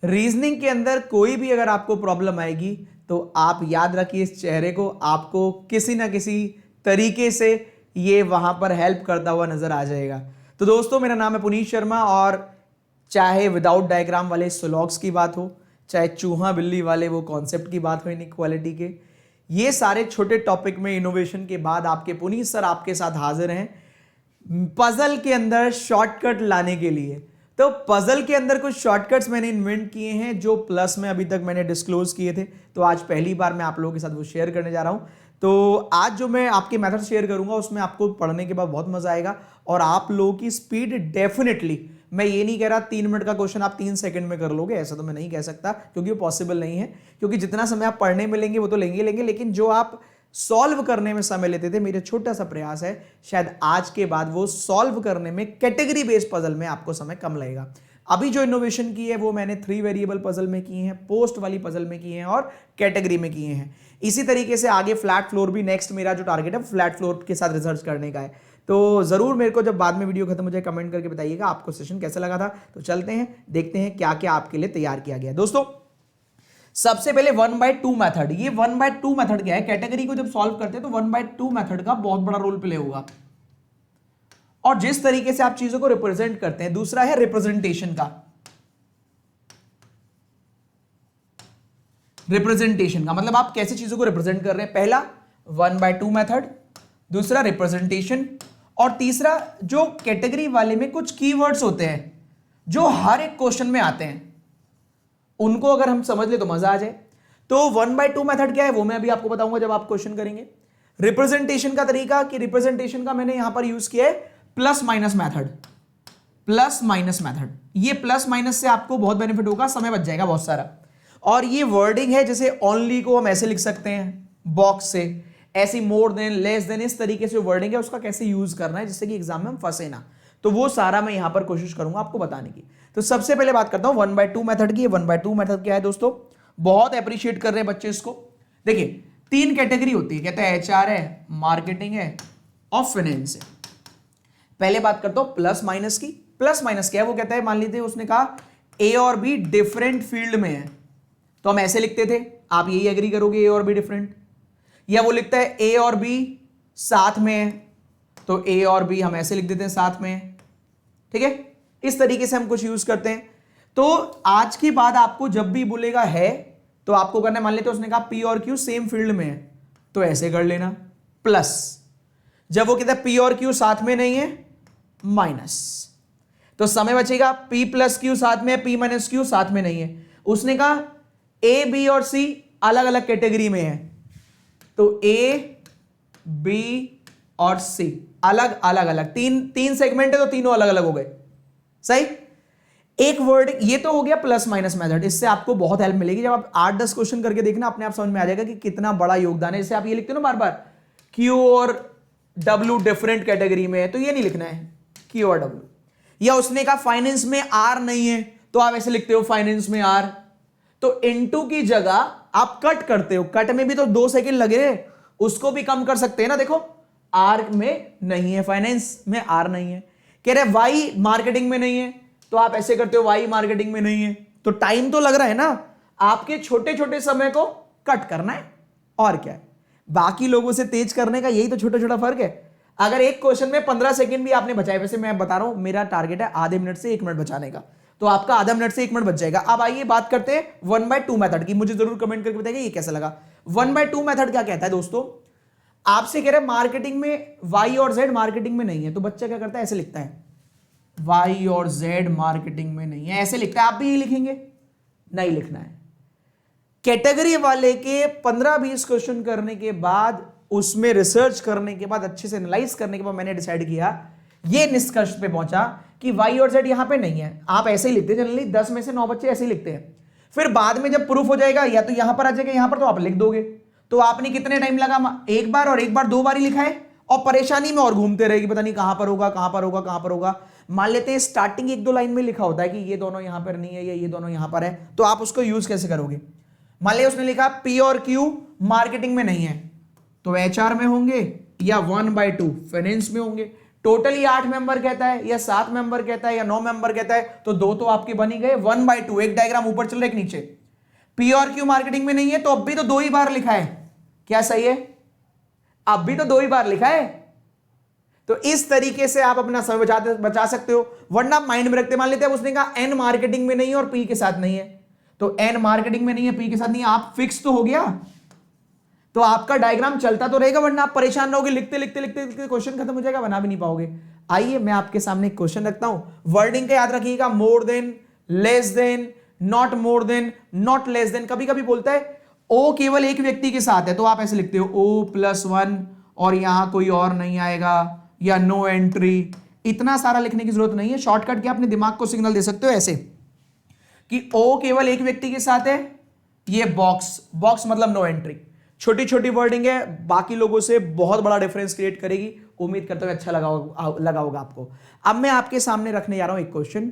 Reasoning के अंदर कोई भी अगर आपको प्रॉब्लम आएगी तो आप याद रखिए इस चेहरे को, आपको किसी ना किसी तरीके से ये वहां पर हेल्प करता हुआ नजर आ जाएगा। तो दोस्तों, मेरा नाम है पुनीत शर्मा और चाहे विदाउट डायग्राम वाले सोलॉग्स की बात हो, चाहे चूहा बिल्ली वाले वो कॉन्सेप्ट की बात हो इनइक्वालिटी के, ये सारे छोटे टॉपिक में इनोवेशन के बाद आपके पुनीत सर आपके साथ हाजिर हैं पजल के अंदर शॉर्टकट लाने के लिए। तो पजल के अंदर कुछ शॉर्टकट्स मैंने इन्वेंट किए हैं जो प्लस में अभी तक मैंने डिस्क्लोज किए थे, तो आज पहली बार मैं आप लोगों के साथ वो शेयर करने जा रहा हूं। तो आज जो मैं आपके मेथड शेयर करूंगा उसमें आपको पढ़ने के बाद बहुत मजा आएगा और आप लोगों की स्पीड डेफिनेटली, मैं ये नहीं कह रहा 3 मिनट का क्वेश्चन आप 3 सेकंड में कर लोगे, ऐसा तो मैं नहीं कह सकता क्योंकि वो पॉसिबल नहीं है। क्योंकि जितना समय आप पढ़ने में लेंगे वो तो लेंगे, लेकिन जो आप सॉल्व करने में समय लेते थे, मेरा छोटा सा प्रयास है शायद आज के बाद वो सॉल्व करने में कैटेगरी बेस्ड पजल में आपको समय कम लगेगा। अभी जो इनोवेशन की है वो मैंने 3 वेरिएबल पजल में की हैं, पोस्ट वाली पजल में किए हैं और कैटेगरी में किए हैं। इसी तरीके से आगे फ्लैट फ्लोर भी नेक्स्ट मेरा जो टारगेट है फ्लैट फ्लोर के साथ रिसर्च करने का है। तो जरूर मेरे को जब बाद में वीडियो खत्म हो जाए कमेंट करके बताइएगा आपको सेशन कैसा लगा था। तो चलते हैं देखते हैं क्या क्या आपके लिए तैयार किया गया। दोस्तों, सबसे पहले 1/2 मेथड। ये 1/2 मेथड क्या है? कैटेगरी को जब सॉल्व करते हैं तो 1/2 मेथड का बहुत बड़ा रोल प्ले होगा और जिस तरीके से आप चीजों को रिप्रेजेंट करते हैं। दूसरा है रिप्रेजेंटेशन का, मतलब आप कैसे चीजों को रिप्रेजेंट कर रहे हैं। पहला 1/2 मेथड, दूसरा रिप्रेजेंटेशन और तीसरा जो कैटेगरी वाले में कुछ कीवर्ड्स होते हैं जो हर एक क्वेश्चन में आते हैं, उनको अगर हम समझ ले तो मजा आ जाए। तो 1/2 मेथड क्या है वो मैं अभी आपको बताऊंगा जब आप क्वेश्चन करेंगे। रिप्रेजेंटेशन का तरीका, कि रिप्रेजेंटेशन का मैंने यहां पर यूज किया है प्लस माइनस मेथड। ये प्लस माइनस से आपको बहुत बेनिफिट होगा, समय बच जाएगा बहुत सारा। और ये वर्डिंग है, जैसे ओनली को हम ऐसे लिख सकते हैं बॉक्स से, ऐसी मोर देन, लेस देन, इस तरीके से वर्डिंग है उसका कैसे यूज करना है जिससे कि एग्जाम में हम फंसे ना। तो वो सारा मैं यहां पर कोशिश करूंगा आपको बताने की। तो सबसे पहले बात करता हूं 1/2 मेथड की। 1/2 मेथड क्या है दोस्तों? बहुत अप्रिशिएट कर रहे हैं बच्चे इसको। देखिए 3 कैटेगरी होती है, कहते हैं HR है, मार्केटिंग है और फाइनेंस है। पहले बात करता हूं प्लस माइनस की। प्लस माइनस क्या है? वो कहता है, मान लीजिए उसने कहा A और B डिफरेंट फील्ड में है, तो हम ऐसे लिखते थे, आप यही एग्री करोगे A और B डिफरेंट। या वो लिखता है A और B साथ में है, तो A और B हम ऐसे लिख देते हैं साथ में। ठीक है, इस तरीके से हम कुछ यूज करते हैं। तो आज के बाद आपको जब भी बोलेगा है तो आपको करना है, मान लेते उसने कहा P और Q सेम फील्ड में है, तो ऐसे कर लेना प्लस। जब वो कहता है P और Q साथ में नहीं है, माइनस। तो समय बचेगा, P प्लस Q साथ में है, P माइनस Q साथ में नहीं है। उसने कहा A, B और C अलग अलग कैटेगरी में है, तो A, B और C अलग अलग, तीन सेगमेंट है तो तीनों अलग अलग हो गए। सही। एक वर्ड, ये तो हो गया प्लस माइनस मेथड। इससे आपको बहुत हेल्प मिलेगी। जब आप 8-10 क्वेश्चन करके देखना, अपने आप समझ में आ जाएगा कि कितना बड़ा योगदान है। जैसे आप ये लिखते हो ना बार बार Q और W डिफरेंट कैटेगरी में है, तो ये नहीं लिखना है Q और W। या उसने कहा फाइनेंस में R नहीं है, तो आप ऐसे लिखते हो फाइनेंस में R। तो इनटू की जगह आप कट करते हो, कट में भी तो 2 सेकंड लगे, उसको भी कम कर सकते हैं ना। देखो R में नहीं है, फाइनेंस में R नहीं है। कह रहे Y मार्केटिंग में नहीं है, तो आप ऐसे करते हो Y मार्केटिंग में नहीं है। तो टाइम तो लग रहा है ना, आपके छोटे छोटे समय को कट करना है और क्या है। बाकी लोगों से तेज करने का यही तो छोटा छोटा फर्क है। अगर एक क्वेश्चन में 15 सेकंड भी आपने बचाए, वैसे मैं बता रहा हूं मेरा टारगेट है आधे मिनट से 1 मिनट बचाने का, तो आपका आधा मिनट से 1 मिनट बच जाएगा। अब आइए बात करते हैं 1/2 मेथड की। मुझे जरूर कमेंट करके बताइए ये कैसा लगा। 1/2 मेथड क्या कहता है दोस्तों? आपसे कह रहे हैं मार्केटिंग में Y और Z मार्केटिंग में नहीं है, तो बच्चा क्या करता है, ऐसे लिखता है Y और Z मार्केटिंग में नहीं है, ऐसे लिखता है। आप भी यही लिखेंगे? नहीं लिखना है। कैटेगरी वाले के 15-20 क्वेश्चन करने के बाद, उसमें रिसर्च करने के बाद, अच्छे से एनालाइज करने के बाद मैंने डिसाइड किया, ये निष्कर्ष पे पहुंचा कि Y और Z यहां पे नहीं है। आप ऐसे ही लिखते हैं जनरली, 10 में से 9 बच्चे ऐसे ही लिखते हैं। फिर बाद में जब प्रूफ हो जाएगा, या तो यहां पर आ जाएगा, यहां पर तो आप लिख दोगे। तो आपने कितने टाइम लगा? एक बार और एक बार 2 बार ही लिखा है, और परेशानी में और घूमते रहेगी, पता नहीं कहां पर होगा, कहां पर होगा, कहां पर होगा। मान लेते हैं स्टार्टिंग 1-2 लाइन में लिखा होता है कि ये दोनों यहां पर नहीं है या ये दोनों यहां पर है, तो आप उसको यूज कैसे करोगे? मान लिया उसने लिखा P और Q मार्केटिंग में नहीं है, तो HR में होंगे या 1/2 फाइनेंस में होंगे। टोटली 8 मेंबर कहता है या 7 मेंबर कहता है या 9 मेंबर कहता है, तो दो तो आपके बन ही गए, 1/2, एक डायग्राम ऊपर चल रहा है एक नीचे। पी और क्यू मार्केटिंग में नहीं है, तो अब भी तो 2 ही बार लिखा है, क्या सही है? अब भी तो 2 ही बार लिखा है। तो इस तरीके से आप अपना समय बचा सकते हो, वरना माइंड में रखते, मान लेते हैं उसने कहा एन मार्केटिंग में नहीं है और पी के साथ नहीं है, तो एन मार्केटिंग में नहीं है, पी के साथ नहीं है, आप फिक्स तो हो गया, तो आपका डायग्राम चलता तो रहेगा, वरना आप परेशान रहोगे, लिखते लिखते लिखते लिखते क्वेश्चन खत्म हो जाएगा, बना भी नहीं पाओगे। आइए मैं आपके सामने एक क्वेश्चन रखता हूं, वर्डिंग का याद रखिएगा, more than, less than, not more than, not less than. कभी कभी बोलता है ओ केवल एक व्यक्ति के साथ है, तो आप ऐसे लिखते हो O+1 और यहां कोई और नहीं आएगा, या नो एंट्री। इतना सारा लिखने की जरूरत नहीं है, शॉर्टकट के अपने दिमाग को सिग्नल दे सकते हो ऐसे कि ओ केवल एक व्यक्ति के साथ है, ये बॉक्स, बॉक्स मतलब नो एंट्री। छोटी छोटी वर्डिंग है, बाकी लोगों से बहुत बड़ा डिफरेंस क्रिएट करेगी। उम्मीद करता हूं अच्छा लगा होगा आपको। अब मैं आपके सामने रखने जा रहा हूं एक क्वेश्चन,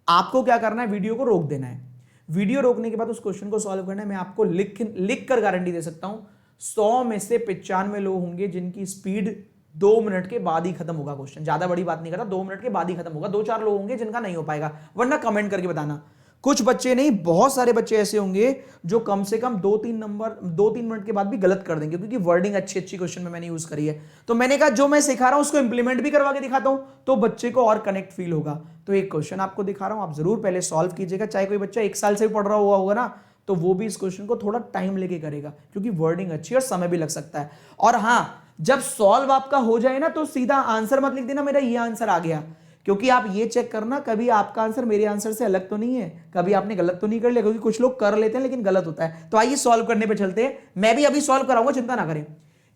आपको क्या करना है, वीडियो को रोक देना है, वीडियो रोकने के बाद उस क्वेश्चन को सॉल्व करना है। मैं आपको लिख कर गारंटी दे सकता हूं 100 में से 95 लोग होंगे जिनकी स्पीड 2 मिनट के बाद ही खत्म होगा क्वेश्चन, ज्यादा बड़ी बात नहीं कर रहा, 2 मिनट के बाद ही खत्म होगा। 2-4 लोग होंगे जिनका नहीं हो पाएगा, वरना कमेंट करके बताना। कुछ बच्चे नहीं, बहुत सारे बच्चे ऐसे होंगे जो कम से कम 2-3 मिनट के बाद भी गलत कर देंगे, क्योंकि वर्डिंग अच्छी क्वेश्चन में मैंने यूज करी है। तो मैंने कहा जो मैं सिखा रहा हूं उसको इंप्लीमेंट भी करवा के दिखाता हूं, तो बच्चे को और कनेक्ट फील होगा। तो एक क्वेश्चन आपको दिखा रहा हूं, आप जरूर पहले सॉल्व कीजिएगा। चाहे कोई बच्चा 1 साल से भी पढ़ रहा हुआ होगा ना, तो वो भी इस क्वेश्चन को थोड़ा टाइम लेके करेगा, क्योंकि वर्डिंग अच्छी है और समय भी लग सकता है। और हाँ, जब सॉल्व आपका हो जाए ना, तो सीधा आंसर मत लिख देना मेरा ये आंसर आ गया, क्योंकि आप ये चेक करना कभी आपका आंसर मेरे आंसर से अलग तो नहीं है, कभी आपने गलत तो नहीं कर लिया, क्योंकि कुछ लोग कर लेते हैं लेकिन गलत होता है। तो आइए सॉल्व करने पे चलते हैं, मैं भी अभी सॉल्व कराऊंगा, चिंता ना करें।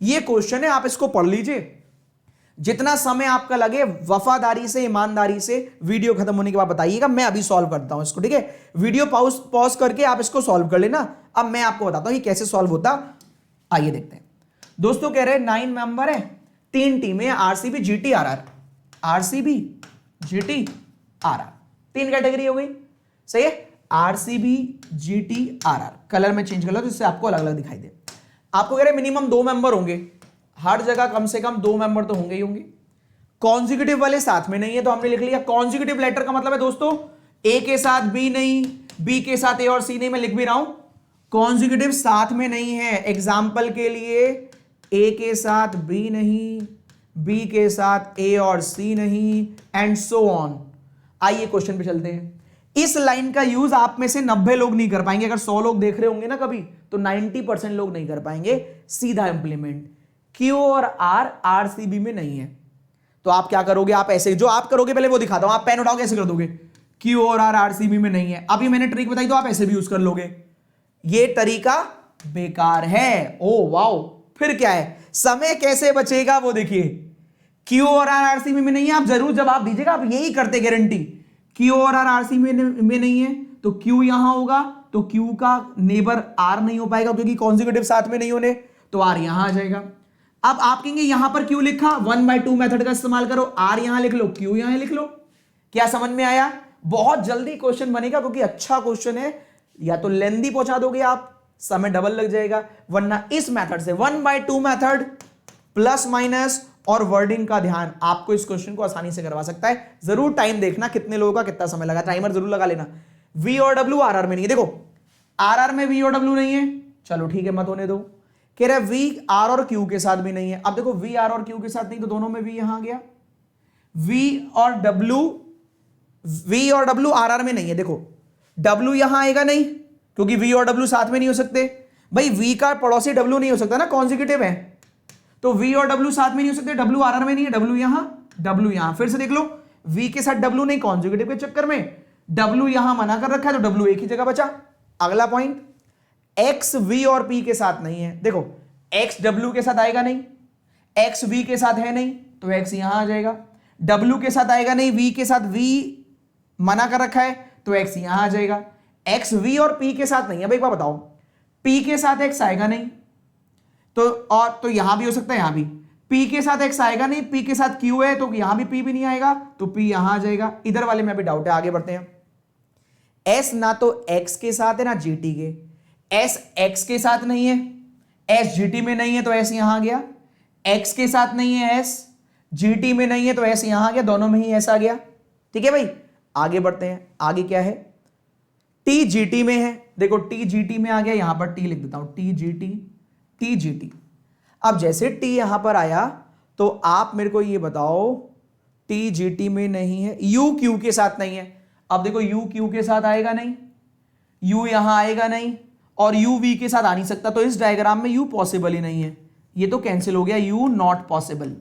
ये क्वेश्चन है, आप इसको पढ़ लीजिए, जितना समय आपका लगे वफादारी से, ईमानदारी से वीडियो खत्म होने के बाद बताइएगा, मैं अभी सॉल्व करता हूं इसको, ठीक है? वीडियो पॉज करके आप इसको सॉल्व कर लेना। अब मैं आपको बताता हूं कि कैसे सॉल्व होता, आइए देखते हैं। दोस्तों कह रहे 9 मेंबर है, 3 टीमें, RCB, GT, RR, RCB, GT, RR, 3 category हो गई, सही है? आरसीबी, जीटी, आरआर, कलर में चेंज कर लो जिससे आपको अलग अलग दिखाई दे। आपको कह रहे मिनिमम 2 मेंबर होंगे, हर जगह कम से कम 2 मेंबर तो होंगे ही होंगे। कॉन्जिक्यूटिव वाले साथ में नहीं है, तो हमने लिख लिया। कॉन्जिक्यूटिव लेटर का मतलब है दोस्तों ए के साथ बी नहीं, बी के साथ ए और सी नहीं, मैं लिख भी रहा हूं कॉन्जिक्यूटिव साथ में नहीं है। एग्जाम्पल के लिए ए के साथ बी नहीं, बी के साथ ए और सी नहीं, एंड सो ऑन। आइए क्वेश्चन पे चलते हैं। इस लाइन का यूज आप में से 90 लोग नहीं कर पाएंगे। अगर 100 लोग देख रहे होंगे ना कभी, तो 90% लोग नहीं कर पाएंगे सीधा इंप्लीमेंट। क्यू और आर आरसीबी में नहीं है, तो आप क्या करोगे, आप ऐसे जो आप करोगे पहले वो दिखाता हूं, आप पेन उठाओगे ऐसे कर दोगे, क्यू और आर आरसीबी में नहीं है। अभी मैंने ट्रिक बताई तो आप ऐसे भी यूज कर लोगे, ये तरीका बेकार है। ओ वाओ, फिर क्या है, समय कैसे बचेगा वो देखिए। क्यू और आर आरसीबी में नहीं है, आप जरूर जवाब दीजिएगा, आप यही करते गारंटी। क्यू और आर आरसीबी में नहीं है, तो क्यू यहां होगा, तो क्यू का नेबर आर नहीं हो पाएगा क्योंकि कॉन्जिक्यूटिव साथ में नहीं होने, तो आर यहां आ जाएगा। अब आप कहेंगे यहां पर क्यू लिखा, 1/2 मेथड का इस्तेमाल करो, आर यहां लिख लो, क्यू यहां लिख लो। क्या समझ में आया? बहुत जल्दी क्वेश्चन बनेगा, क्योंकि अच्छा क्वेश्चन है। या तो लेंदी पहुंचा दोगे आप, समय डबल लग जाएगा, वरना इस मेथड से 1/2 मेथड प्लस माइनस और वर्डिंग का ध्यान आपको इस क्वेश्चन को आसानी से करवा सकता है। जरूर टाइम देखना कितने लोगों का कितना समय लगा, टाइमर जरूर लगा लेना। वी और डब्ल्यू आरआर में नहीं है, देखो आरआर में वी और डब्ल्यू नहीं है, चलो ठीक है मत होने दो। कह रहा है वी आर और क्यू के साथ भी नहीं है। अब देखो वी आर और क्यू के साथ नहीं, तो दोनों में वी यहां गया। वी और डब्ल्यू आर आर में नहीं है, देखो डब्ल्यू यहां आएगा नहीं, क्योंकि वी और डब्ल्यू साथ में नहीं हो सकते। भाई वी का पड़ोसी डब्ल्यू नहीं हो सकता ना, कॉन्जिक्यूटिव है, तो वी और डब्ल्यू साथ में नहीं हो सकते। डब्ल्यू आर आर में नहीं है, डब्ल्यू यहां, फिर से देख लो, वी के साथ डब्ल्यू नहीं, कॉन्जिक्यूटिव के चक्कर में डब्ल्यू यहां मना कर रखा है, तो डब्ल्यू एक ही जगह बचा। अगला पॉइंट, एक्स वी और पी के साथ नहीं है, देखो एक्स डब्ल्यू के साथ आएगा नहीं, एक्स वी के साथ है नहीं, तो एक्स यहां आ जाएगा। डब्ल्यू के साथ आएगा नहीं, वी के साथ वी मना कर रखा है, तो एक्स यहां आ जाएगा। एक्स वी और पी के साथ नहीं है, भाई एक बार बताओ, पी के साथ एक्स आएगा नहीं, तो यहां भी हो सकता है, यहां भी पी के साथ एक्स आएगा नहीं, पी के साथ क्यू है, तो यहां भी पी भी नहीं आएगा, तो पी यहां आ जाएगा। इधर वाले में भी डाउट है, आगे बढ़ते हैं। एस ना तो एक्स के साथ है ना जीटी के, एस एक्स के साथ नहीं है, एस जीटी में नहीं है, तो एस यहां आ गया। एक्स के साथ नहीं है एस, जीटी में नहीं है तो ऐसे यहां आ गया, दोनों में ही ऐसा आ गया। ठीक है भाई, आगे बढ़ते हैं। आगे क्या है, टी जीटी में है। देखो टी जीटी में आ गया, यहां पर टी लिख देता हूं, टी जीटी, टी जीटी। अब जैसे टी यहां पर आया तो आप मेरे को ये बताओ, टी जीटी में नहीं है, यू क्यू के साथ नहीं है। अब देखो यू क्यू के साथ आएगा नहीं, यू यहां आएगा नहीं, और यू वी के साथ आ नहीं सकता, तो इस डायग्राम में यू पॉसिबल ही नहीं है, ये तो कैंसिल हो गया, यू नॉट पॉसिबल।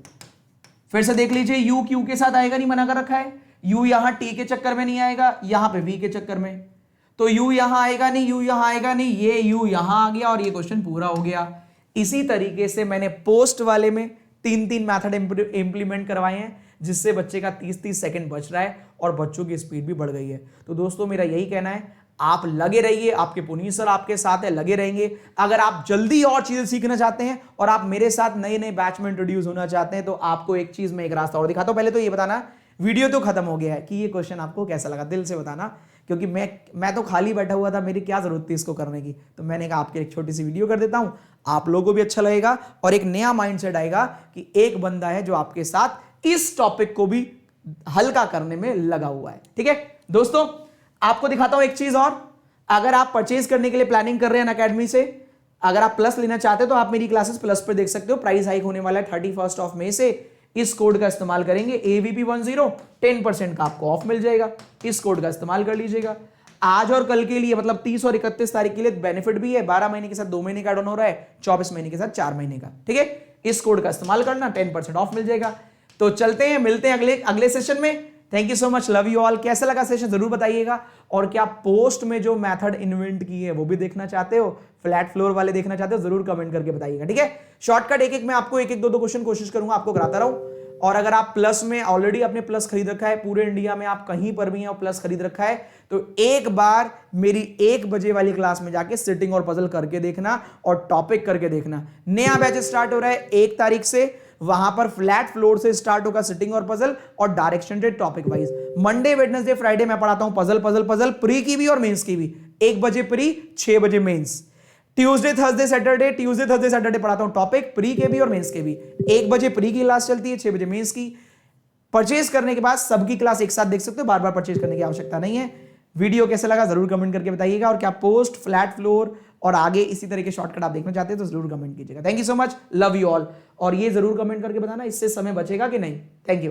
फिर से देख लीजिए, यू क्यू के साथ आएगा नहीं, मना कर रखा है। यू यहां टी के चक्कर में नहीं आएगा, यहां पे वी के चक्कर में, तो यू यहां आएगा नहीं, यू यहां आएगा नहीं, ये यू यहां आ गया और ये क्वेश्चन पूरा हो गया। इसी तरीके से मैंने पोस्ट वाले में 3 मेथड इंप्लीमेंट करवाए हैं, जिससे बच्चे का 30 सेकंड बच रहा है और बच्चों की स्पीड भी बढ़ गई है। तो दोस्तों मेरा यही कहना है, आप लगे रहिए, आपके पुनीत सर आपके साथ है, लगे रहेंगे। अगर आप जल्दी और चीजें सीखना चाहते हैं और आप मेरे साथ नए नए बैच में इंट्रोड्यूस होना चाहते हैं, तो आपको एक चीज में एक रास्ता और दिखाता हूं। पहले तो ये बताना, वीडियो तो खत्म हो गया है, कि ये क्वेश्चन आपको कैसा लगा, दिल से बताना, क्योंकि मैं तो खाली बैठा हुआ था, मेरी क्या जरूरत थी इसको करने की, तो मैंने कहा आपके एक छोटी सी वीडियो कर देता हूं, आप लोगों को भी अच्छा लगेगा और एक नया माइंडसेट आएगा कि एक बंदा है जो आपके साथ इस टॉपिक को भी हल्का करने में लगा हुआ है। ठीक है दोस्तों, आपको दिखाता हूं एक चीज और। अगर आप परचेज करने के लिए प्लानिंग कर रहे हैं अनअकैडमी से, अगर आप प्लस लेना चाहते हैं तो आप मेरी क्लासेस प्लस पर देख सकते हो। प्राइस हाइक होने वाला है 31 ऑफ मई से। इस कोड का इस्तेमाल करेंगे AVP10, 10% का आपको ऑफ मिल जाएगा। इस कोड का इस्तेमाल कर लीजिएगा। आज और कल के लिए, मतलब 30 और 31 तारीख के लिए बेनिफिट भी है। 12 महीने के साथ 2 महीने का ऐड ऑन हो रहा है, 24 महीने के साथ 4 महीने का। ठीक है, इस कोड का इस्तेमाल करना, 10% ऑफ मिल जाएगा। तो चलते हैं, मिलते हैं अगले सेशन में। Thank you so much, love you all. कैसा लगा सेशन जरूर बताइएगा, और क्या पोस्ट में जो मेथड इन्वेंट की है वो भी देखना चाहते हो, फ्लैट फ्लोर वाले देखना चाहते हो, जरूर कमेंट करके बताइएगा। ठीक है, शॉर्टकट एक मैं आपको एक दो क्वेश्चन कोशिश करूंगा आपको कराता रहूं। और अगर आप प्लस में ऑलरेडी अपने प्लस खरीद रखा है, पूरे इंडिया में आप कहीं पर भी हैं और प्लस खरीद रखा है, तो एक बार मेरी 1 बजे वाली क्लास में जाके सिटिंग और पजल करके देखना और टॉपिक करके देखना। नया बैच स्टार्ट हो रहा है 1 तारीख से, वहां पर फ्लैट फ्लोर से स्टार्ट होगा सिटिंग और पजल, और डायरेक्शन से topic wise. Monday Wednesday Friday मैं पढ़ाता हूं पजल पजल पजल, प्री की भी और मेंस की भी। 1 बजे प्री, 6 बजे मेंस। ट्यूसडे थर्सडे सैटरडे पढ़ाता हूं टॉपिक, प्री के भी और मेंस के भी। 1 बजे प्री की क्लास चलती है, 6 बजे मेंस की। परचेज करने के बाद सबकी क्लास एक साथ देख सकते हो, बार बार परचेज करने की आवश्यकता नहीं है। वीडियो कैसा लगा जरूर कमेंट करके बताइएगा, और क्या पोस्ट, फ्लैट फ्लोर और आगे इसी तरह के शॉर्टकट आप देखना चाहते हैं तो जरूर कमेंट कीजिएगा। Thank you so much, love you all. और ये जरूर कमेंट करके बताना, इससे समय बचेगा कि नहीं। Thank you.